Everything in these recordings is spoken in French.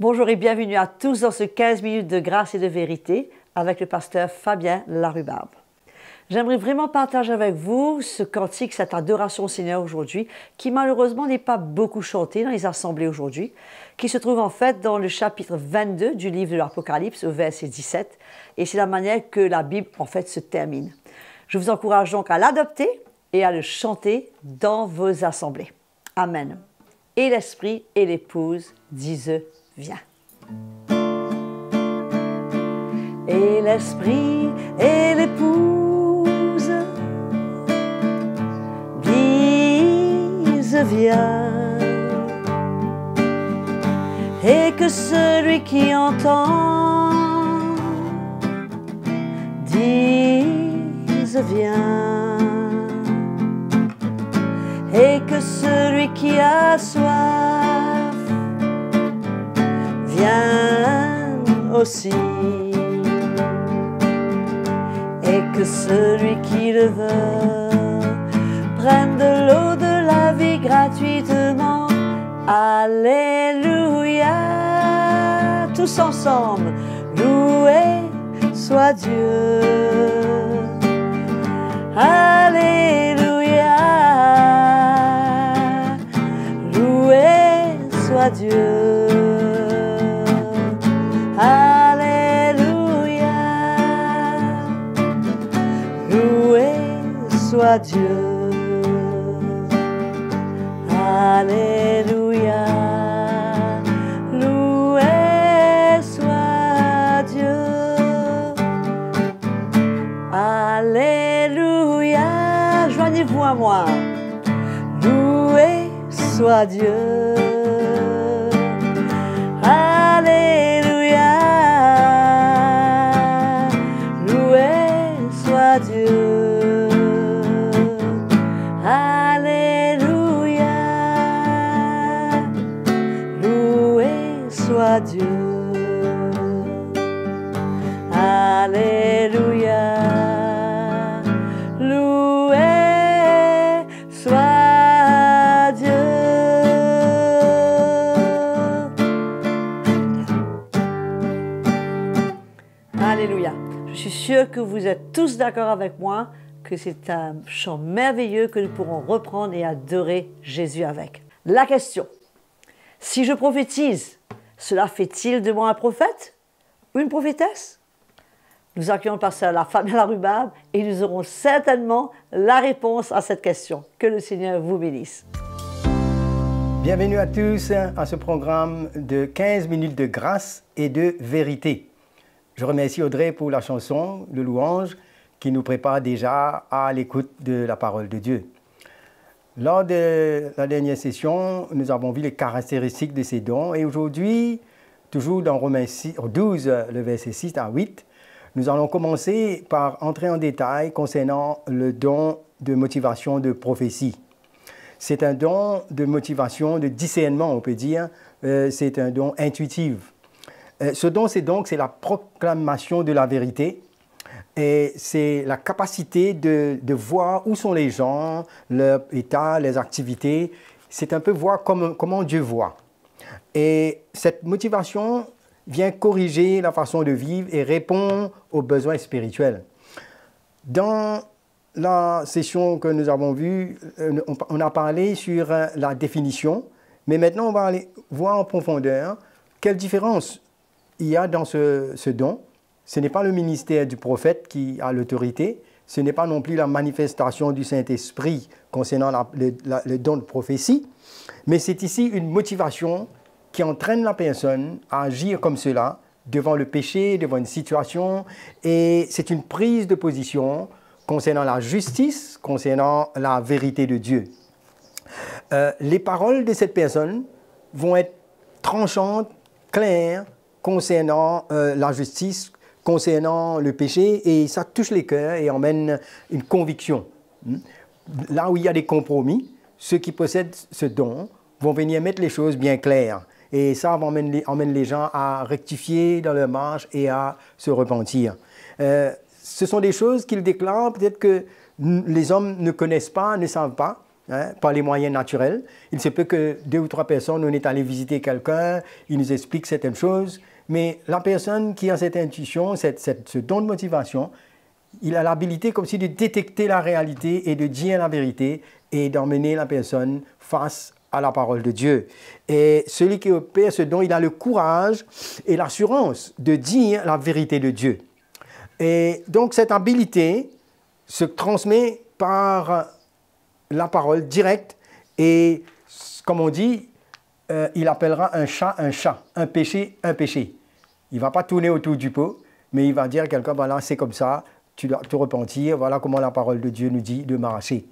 Bonjour et bienvenue à tous dans ce 15 minutes de grâce et de vérité avec le pasteur Fabien Larrubarbe. J'aimerais vraiment partager avec vous ce cantique, cette adoration au Seigneur aujourd'hui, qui malheureusement n'est pas beaucoup chanté dans les assemblées aujourd'hui, qui se trouve en fait dans le chapitre 22 du livre de l'Apocalypse au verset 17, et c'est la manière que la Bible en fait se termine. Je vous encourage donc à l'adopter et à le chanter dans vos assemblées. Amen. Et l'Esprit et l'Épouse disent « Viens ». Et l'Esprit et l'Épouse disent « Viens ». Et que celui qui entend dise « Viens ». Et que celui qui a soif vienne aussi. Et que celui qui le veut prenne de l'eau de la vie gratuitement. Alléluia. Tous ensemble, loué soit Dieu. Alléluia. Loué soit Dieu. Alléluia. Loué soit Dieu. Alléluia. Loué soit Dieu. Alléluia. Joignez-vous à moi. Loué soit Dieu. Alléluia. Loué soit Dieu. Alléluia. Loué soit Dieu. Alléluia. Loué soit Dieu. Alléluia. Je suis sûre que vous êtes tous d'accord avec moi que c'est un chant merveilleux que nous pourrons reprendre et adorer Jésus avec. La question, si je prophétise, cela fait-il de moi un prophète ou une prophétesse? Nous accueillons le pasteur Fabien Larrubarbe et nous aurons certainement la réponse à cette question. Que le Seigneur vous bénisse. Bienvenue à tous à ce programme de 15 minutes de grâce et de vérité. Je remercie Audrey pour la chanson, le louange, qui nous prépare déjà à l'écoute de la parole de Dieu. Lors de la dernière session, nous avons vu les caractéristiques de ces dons et aujourd'hui, toujours dans Romains 12, le verset 6 à 8, nous allons commencer par entrer en détail concernant le don de motivation de prophétie. C'est un don de motivation, de discernement, on peut dire. C'est un don intuitif. Ce don, c'est la proclamation de la vérité. Et c'est la capacité de voir où sont les gens, leur état, les activités. C'est un peu voir comment Dieu voit. Et cette motivation vient corriger la façon de vivre et répond aux besoins spirituels. Dans la session que nous avons vue, on a parlé sur la définition, mais maintenant on va aller voir en profondeur quelle différence il y a dans ce don. Ce n'est pas le ministère du prophète qui a l'autorité, ce n'est pas non plus la manifestation du Saint-Esprit concernant le don de prophétie, mais c'est ici une motivation qui entraîne la personne à agir comme cela devant le péché, devant une situation, et c'est une prise de position concernant la justice, concernant la vérité de Dieu. Les paroles de cette personne vont être tranchantes, claires, concernant la justice, concernant le péché, et ça touche les cœurs et emmène une conviction. Là où il y a des compromis, ceux qui possèdent ce don vont venir mettre les choses bien claires. Et ça emmène les gens à rectifier dans leur marche et à se repentir. Ce sont des choses qu'ils déclarent, peut-être que les hommes ne connaissent pas, ne savent pas, par les moyens naturels. Il se peut que 2 ou 3 personnes, on est allé visiter quelqu'un, il nous explique certaines choses, mais la personne qui a cette intuition, ce don de motivation, il a l'habilité comme si de détecter la réalité et de dire la vérité et d'emmener la personne face à la parole de Dieu. Et celui qui opère ce don, il a le courage et l'assurance de dire la vérité de Dieu. Et donc cette habileté se transmet par la parole directe et, comme on dit, il appellera un chat, un péché, un péché. Il ne va pas tourner autour du pot, mais il va dire à quelqu'un, voilà, c'est comme ça, tu dois te repentir, voilà comment la parole de Dieu nous dit de marcher.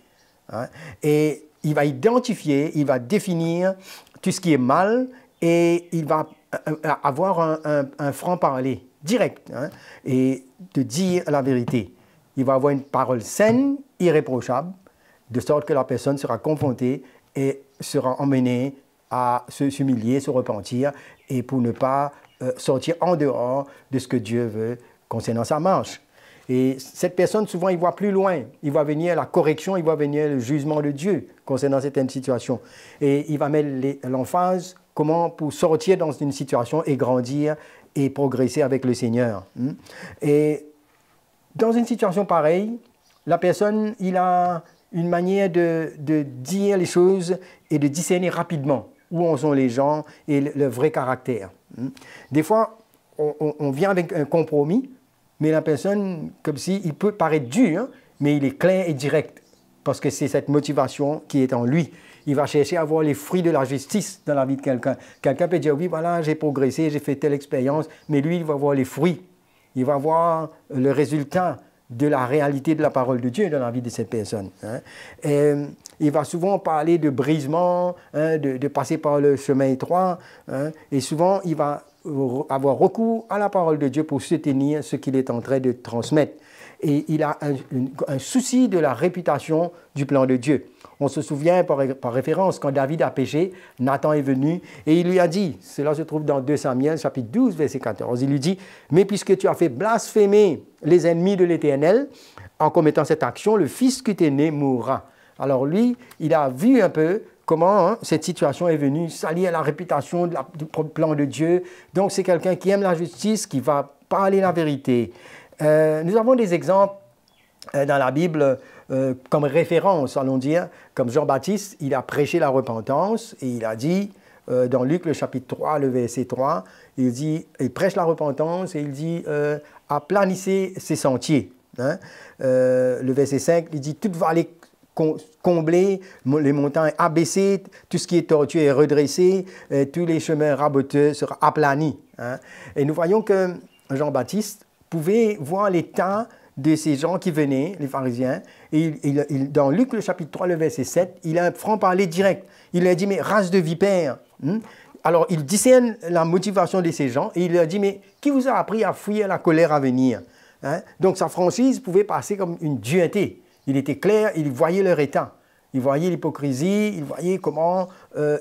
Hein? Et il va identifier, il va définir tout ce qui est mal et il va avoir un franc-parler direct, hein, et de dire la vérité. Il va avoir une parole saine, irréprochable, de sorte que la personne sera confrontée et sera emmenée à s'humilier, se repentir et pour ne pas sortir en dehors de ce que Dieu veut concernant sa marche. Et cette personne, souvent, il voit plus loin. Il va venir la correction, il va venir le jugement de Dieu concernant certaines situations. Et il va mettre l'emphase comment pour sortir dans une situation et grandir et progresser avec le Seigneur. Et dans une situation pareille, la personne, il a une manière de dire les choses et de discerner rapidement où en sont les gens et le vrai caractère. Des fois, on vient avec un compromis, mais la personne, comme si, il peut paraître dur, mais il est clair et direct, parce que c'est cette motivation qui est en lui. Il va chercher à voir les fruits de la justice dans la vie de quelqu'un. Quelqu'un peut dire, oui, voilà, j'ai progressé, j'ai fait telle expérience, mais lui, il va voir les fruits. Il va voir le résultat de la réalité de la parole de Dieu dans la vie de cette personne. Hein. Et, il va souvent parler de brisement, hein, de passer par le chemin étroit, hein, et souvent, il va avoir recours à la parole de Dieu pour soutenir ce qu'il est en train de transmettre. Et il a un souci de la réputation du plan de Dieu. On se souvient par référence, quand David a péché, Nathan est venu et il lui a dit, cela se trouve dans 2 Samuel, chapitre 12, verset 14, il lui dit, « Mais puisque tu as fait blasphémer les ennemis de l'Éternel, en commettant cette action, le fils que tu es né mourra. » Alors lui, il a vu un peu comment cette situation est venue salir la réputation du plan de Dieu. Donc c'est quelqu'un qui aime la justice, qui va parler la vérité. Nous avons des exemples dans la Bible comme référence, allons dire, comme Jean-Baptiste, il a prêché la repentance et il a dit, dans Luc le chapitre 3, le verset 3, il prêche la repentance et il dit « aplanissez ses sentiers hein. ». Le verset 5, il dit « toute vallée combler, les montagnes abaissées, tout ce qui est tortueux est redressé, tous les chemins raboteux seront aplanis. Hein. » Et nous voyons que Jean-Baptiste pouvait voir l'état de ces gens qui venaient, les pharisiens, et dans Luc le chapitre 3, le verset 7, il a un franc-parler direct. Il leur a dit, mais race de vipères. Alors il discerne la motivation de ces gens, et il leur dit, mais qui vous a appris à fuir la colère à venir hein? Donc sa franchise pouvait passer comme une dureté. Il était clair, il voyait leur état. Il voyait l'hypocrisie, il voyait comment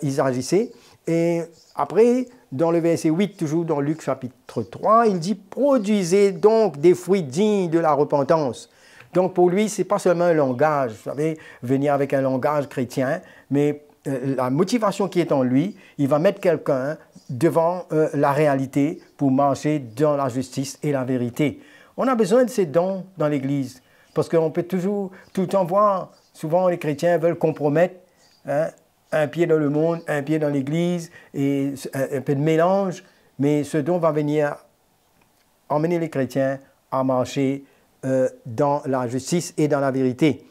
ils agissaient. Et après, dans le verset 8, toujours dans Luc chapitre 3, il dit « Produisez donc des fruits dignes de la repentance. » Donc pour lui, ce n'est pas seulement un langage, vous savez, venir avec un langage chrétien, mais la motivation qui est en lui, il va mettre quelqu'un devant la réalité pour marcher dans la justice et la vérité. On a besoin de ces dons dans l'Église. Parce qu'on peut toujours, tout le temps voir, souvent les chrétiens veulent compromettre hein, un pied dans le monde, un pied dans l'Église, et un peu de mélange, mais ce don va venir emmener les chrétiens à marcher dans la justice et dans la vérité.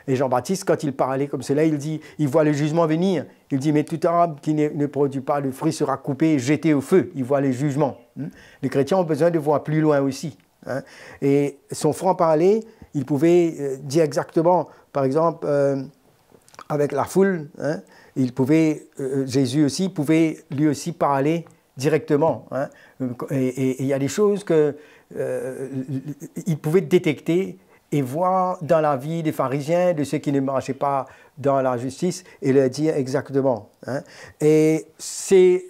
Et Jean-Baptiste, quand il parlait comme cela, il dit, il voit le jugement venir. Il dit, mais tout arbre qui ne produit pas de fruit sera coupé et jeté au feu. Il voit les jugements. Les chrétiens ont besoin de voir plus loin aussi. Hein. Et son franc-parler, il pouvait dire exactement, par exemple, avec la foule, hein, Jésus aussi pouvait lui aussi parler directement. Hein, et il y a des choses qu'il pouvait détecter et voir dans la vie des pharisiens, de ceux qui ne marchaient pas dans la justice, et leur dire exactement. Hein. Et c'est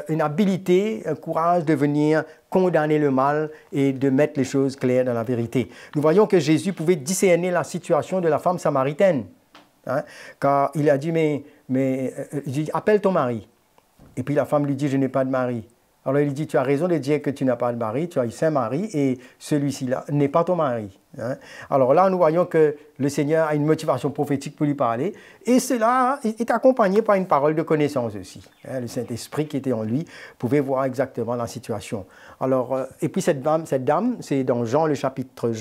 une habileté, un courage de venir condamner le mal et de mettre les choses claires dans la vérité. Nous voyons que Jésus pouvait discerner la situation de la femme samaritaine. hein, quand il a dit, il dit, appelle ton mari. Et puis la femme lui dit, je n'ai pas de mari. Alors il dit, tu as raison de dire que tu n'as pas de mari, tu as eu 5 maris et celui-ci-là n'est pas ton mari. Hein. Alors là, nous voyons que le Seigneur a une motivation prophétique pour lui parler et cela est accompagné par une parole de connaissance aussi. Hein. Le Saint-Esprit qui était en lui pouvait voir exactement la situation. Alors, et puis cette dame, c'est dans Jean, le chapitre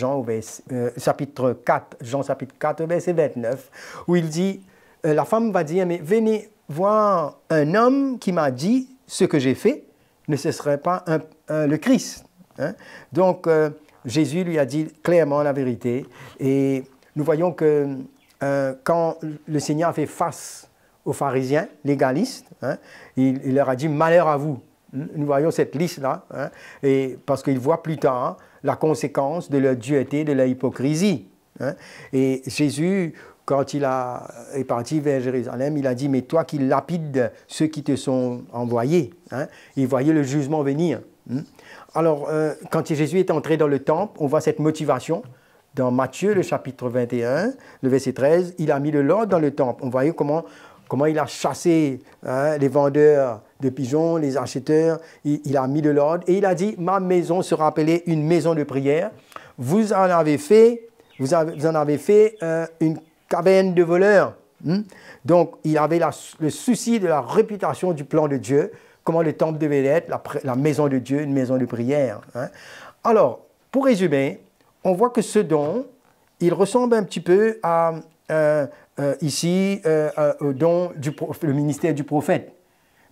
4, Jean chapitre 4, verset 29, où il dit, la femme va dire, mais venez voir un homme qui m'a dit ce que j'ai fait, ne ce serait pas le Christ. Hein? Donc, Jésus lui a dit clairement la vérité. Et nous voyons que quand le Seigneur a fait face aux pharisiens légalistes, hein, il leur a dit « malheur à vous ». Nous voyons cette liste-là, hein, et parce qu'il voit plus tard la conséquence de leur dureté, de leur hypocrisie. Hein. Et Jésus, quand il est parti vers Jérusalem, il a dit, mais toi qui lapides ceux qui te sont envoyés, hein, il voyait le jugement venir. Hein. Alors, quand Jésus est entré dans le temple, on voit cette motivation. Dans Matthieu, le chapitre 21, le verset 13, il a mis de l'ordre dans le temple. On voyait comment il a chassé les vendeurs de pigeons, les acheteurs, il a mis de l'ordre. Et il a dit, ma maison sera appelée une maison de prière. Vous en avez fait une caverne de voleurs. Donc, il avait le souci de la réputation du plan de Dieu, comment le temple devait être, la maison de Dieu, une maison de prière. Hein. Alors, pour résumer, on voit que ce don, il ressemble un petit peu à, ici, au don le ministère du prophète.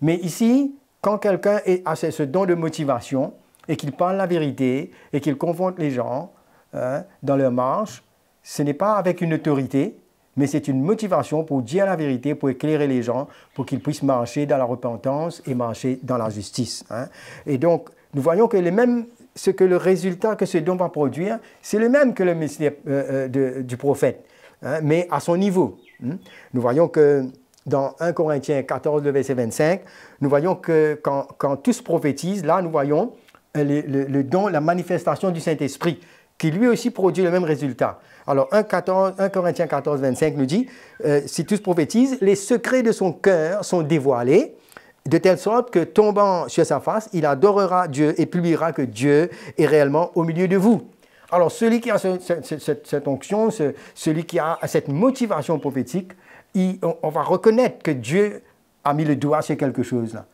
Mais ici, quand quelqu'un a ce don de motivation et qu'il parle la vérité et qu'il confronte les gens dans leur marche, ce n'est pas avec une autorité, mais c'est une motivation pour dire la vérité, pour éclairer les gens, pour qu'ils puissent marcher dans la repentance et marcher dans la justice. Hein. Et donc, nous voyons que ce que le résultat que ce don va produire, c'est le même que le ministère du prophète, hein, mais à son niveau. Hein. Nous voyons que dans 1 Corinthiens 14, le verset 25, nous voyons que quand tous prophétisent, là, nous voyons le don, la manifestation du Saint-Esprit, qui lui aussi produit le même résultat. Alors, 1 Corinthiens 14, 25 nous dit, si tous prophétisent, les secrets de son cœur sont dévoilés, de telle sorte que, tombant sur sa face, il adorera Dieu et publiera que Dieu est réellement au milieu de vous. Alors, celui qui a cette onction, celui qui a cette motivation prophétique, on va reconnaître que Dieu a mis le doigt sur quelque chose là.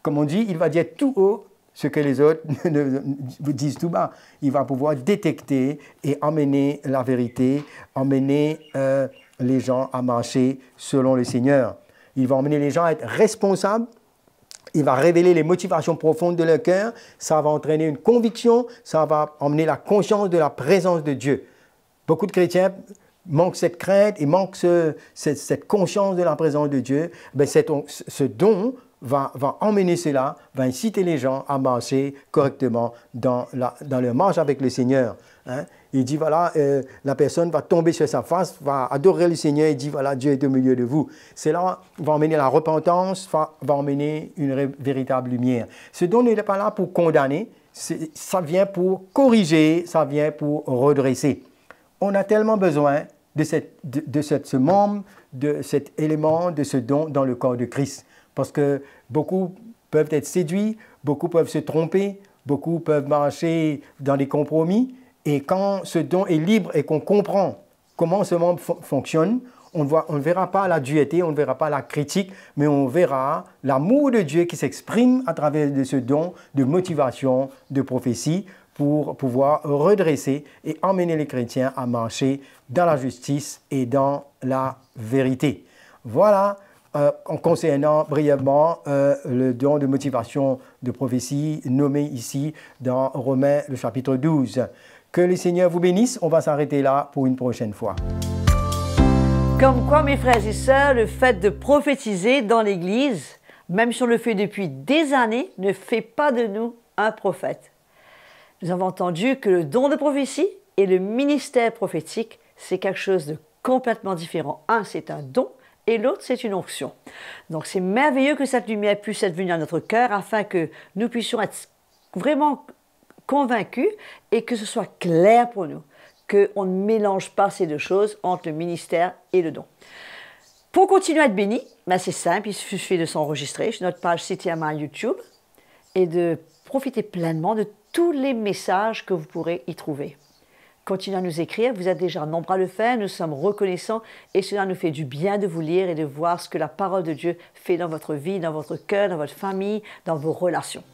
Comme on dit, il va dire tout haut ce que les autres disent tout bas. Il va pouvoir détecter et emmener la vérité, emmener les gens à marcher selon le Seigneur. Il va emmener les gens à être responsables. Il va révéler les motivations profondes de leur cœur. Ça va entraîner une conviction. Ça va emmener la conscience de la présence de Dieu. Beaucoup de chrétiens manquent cette crainte et manquent cette conscience de la présence de Dieu. Ben, ce don va emmener cela, va inciter les gens à marcher correctement dans leur marche avec le Seigneur. Hein. Il dit, voilà, la personne va tomber sur sa face, va adorer le Seigneur et dit, voilà, Dieu est au milieu de vous. Cela va emmener la repentance, va emmener une véritable lumière. Ce don n'est pas là pour condamner, ça vient pour corriger, ça vient pour redresser. On a tellement besoin de ce membre, de cet élément, de ce don dans le corps de Christ. Parce que beaucoup peuvent être séduits, beaucoup peuvent se tromper, beaucoup peuvent marcher dans des compromis. Et quand ce don est libre et qu'on comprend comment ce membre fonctionne, on ne verra pas la dureté, on ne verra pas la critique, mais on verra l'amour de Dieu qui s'exprime à travers de ce don de motivation, de prophétie, pour pouvoir redresser et emmener les chrétiens à marcher dans la justice et dans la vérité. Voilà. En concernant brièvement le don de motivation de prophétie nommé ici dans Romains le chapitre 12. Que le Seigneur vous bénisse. On va s'arrêter là pour une prochaine fois. Comme quoi, mes frères et sœurs, le fait de prophétiser dans l'Église, même si on le fait depuis des années, ne fait pas de nous un prophète. Nous avons entendu que le don de prophétie et le ministère prophétique, c'est quelque chose de complètement différent. Un, c'est un don. Et l'autre, c'est une onction. Donc, c'est merveilleux que cette lumière puisse être venue à notre cœur afin que nous puissions être vraiment convaincus et que ce soit clair pour nous. qu'on ne mélange pas ces deux choses entre le ministère et le don. Pour continuer à être béni, ben c'est simple, il suffit de s'enregistrer sur notre page CTMA YouTube et de profiter pleinement de tous les messages que vous pourrez y trouver. Continuez à nous écrire, vous êtes déjà nombreux à le faire, nous sommes reconnaissants et cela nous fait du bien de vous lire et de voir ce que la parole de Dieu fait dans votre vie, dans votre cœur, dans votre famille, dans vos relations.